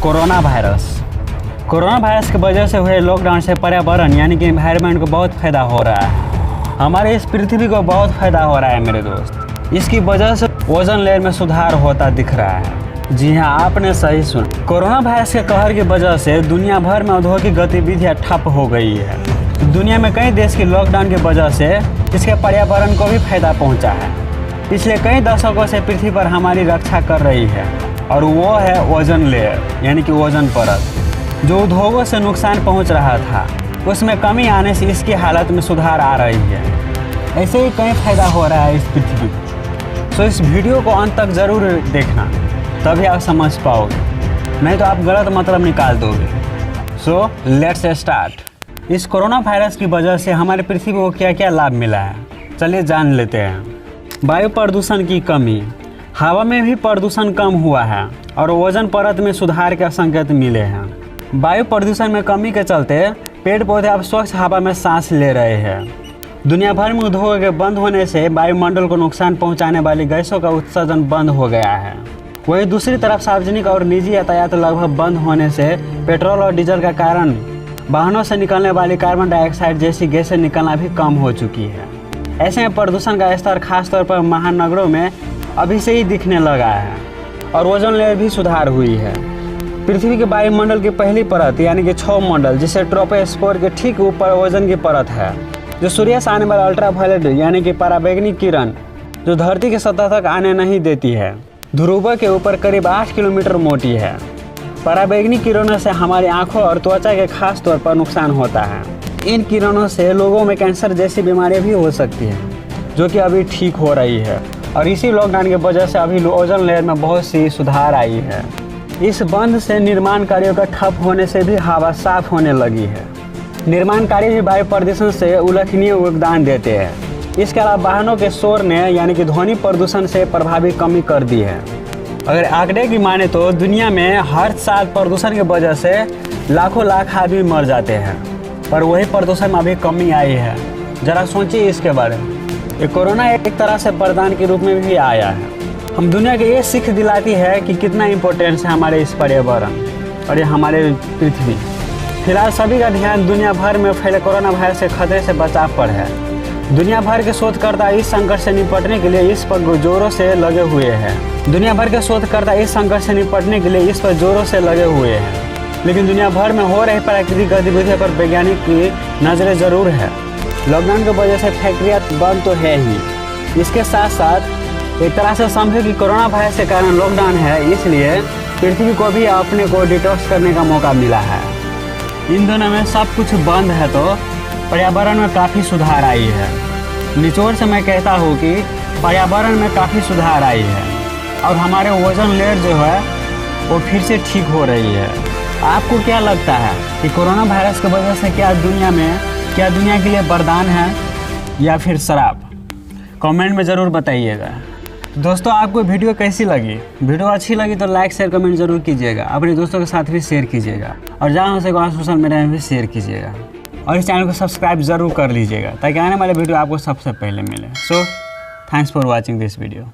Corona virus की वजह से हुए लॉकडाउन से पर्यावरण यानी कि एनवायरनमेंट को बहुत फ़ायदा हो रहा है। हमारे इस पृथ्वी को बहुत फ़ायदा हो रहा है मेरे दोस्त। इसकी वजह से ओजोन लेयर में सुधार होता दिख रहा है। जी हाँ, आपने सही सुना। कोरोना वायरस के कहर की वजह से दुनिया भर में औद्योगिक गतिविधियाँ ठप हो गई है। दुनिया में कई देश की लॉकडाउन की वजह से इसके पर्यावरण को भी फायदा पहुँचा है। पिछले कई दशकों से पृथ्वी पर हमारी रक्षा कर रही है और वो है ओजोन लेयर यानी कि ओजोन परत। जो उद्योगों से नुकसान पहुंच रहा था उसमें कमी आने से इसकी हालत में सुधार आ रही है। ऐसे ही कई फायदा हो रहा है इस पृथ्वी को। तो इस वीडियो को अंत तक ज़रूर देखना, तभी आप समझ पाओगे, नहीं तो आप गलत मतलब निकाल दोगे। So let's start. इस कोरोना वायरस की वजह से हमारे पृथ्वी को क्या क्या लाभ मिला है, चलिए जान लेते हैं। वायु प्रदूषण की कमी, हवा में भी प्रदूषण कम हुआ है और ओजोन परत में सुधार के संकेत मिले हैं। वायु प्रदूषण में कमी के चलते पेड़ पौधे अब स्वच्छ हवा में सांस ले रहे हैं। दुनिया भर में उद्योग के बंद होने से वायुमंडल को नुकसान पहुंचाने वाली गैसों का उत्सर्जन बंद हो गया है। वहीं दूसरी तरफ सार्वजनिक और निजी यातायात लगभग बंद होने से पेट्रोल और डीजल का कारण वाहनों से निकलने वाली कार्बन डाइऑक्साइड जैसी गैसें निकलना भी कम हो चुकी है। ऐसे में प्रदूषण का स्तर खासतौर पर महानगरों में अभी से ही दिखने लगा है और ओजोन लेयर भी सुधार हुई है। पृथ्वी के वायुमंडल की पहली परत यानी कि क्षौमंडल, जिसे ट्रोपोस्फीयर के ठीक ऊपर ओजोन की परत है, जो सूर्य से आने वाला अल्ट्रावायलेट यानी कि पराबैंगनी किरण जो धरती की सतह तक आने नहीं देती है, ध्रुवों के ऊपर करीब 8 किलोमीटर मोटी है। पराबैंगनी किरणों से हमारी आंखों और त्वचा के खास तौर पर नुकसान होता है। इन किरणों से लोगों में कैंसर जैसी बीमारियां भी हो सकती हैं, जो कि अभी ठीक हो रही है। और इसी लॉकडाउन की वजह से अभी ओजोन लेयर में बहुत सी सुधार आई है। इस बंद से निर्माण कार्यों का ठप होने से भी हवा साफ होने लगी है। निर्माण कार्य भी वायु प्रदूषण से उल्लेखनीय योगदान देते हैं। इसके अलावा वाहनों के शोर ने यानी कि ध्वनि प्रदूषण से प्रभावी कमी कर दी है। अगर आंकड़े की माने तो दुनिया में हर साल प्रदूषण की वजह से लाख आदमी मर जाते हैं, पर वही प्रदूषण में अभी कमी आई है। जरा सोचिए इसके बारे में। ये कोरोना एक तरह से वरदान के रूप में भी आया है। हम दुनिया को ये सीख दिलाती है कि कितना इम्पोर्टेंस है हमारे इस पर्यावरण और ये हमारे पृथ्वी। फिलहाल सभी का ध्यान दुनिया भर में फैले कोरोना वायरस के खतरे से बचाव पर है। दुनिया भर के शोधकर्ता इस संकट से निपटने के लिए इस पर जोरों से लगे हुए हैं। लेकिन दुनिया भर में हो रही प्राकृतिक गतिविधियों पर वैज्ञानिक की नज़रें ज़रूर है। लॉकडाउन की वजह से फैक्ट्रियाँ बंद तो है ही, इसके साथ साथ एक तरह से समझे कि कोरोना वायरस के कारण लॉकडाउन है, इसलिए पृथ्वी को भी अपने को डिटॉक्स करने का मौका मिला है। इन दोनों में सब कुछ बंद है तो पर्यावरण में काफ़ी सुधार आई है। निचोड़ से मैं कहता हूँ कि पर्यावरण में काफ़ी सुधार आई है और हमारे ओजोन लेयर जो है वो फिर से ठीक हो रही है। आपको क्या लगता है कि कोरोना वायरस की वजह से क्या दुनिया के लिए वरदान है या फिर श्राप? कमेंट में ज़रूर बताइएगा। दोस्तों, आपको वीडियो कैसी लगी? वीडियो अच्छी लगी तो लाइक शेयर कमेंट जरूर कीजिएगा। अपने दोस्तों के साथ भी शेयर कीजिएगा और जहाँ हो सके सोशल मीडिया में भी शेयर कीजिएगा और इस चैनल को सब्सक्राइब जरूर कर लीजिएगा ताकि आने वाले वीडियो आपको सबसे पहले मिले। So thanks for watching this video.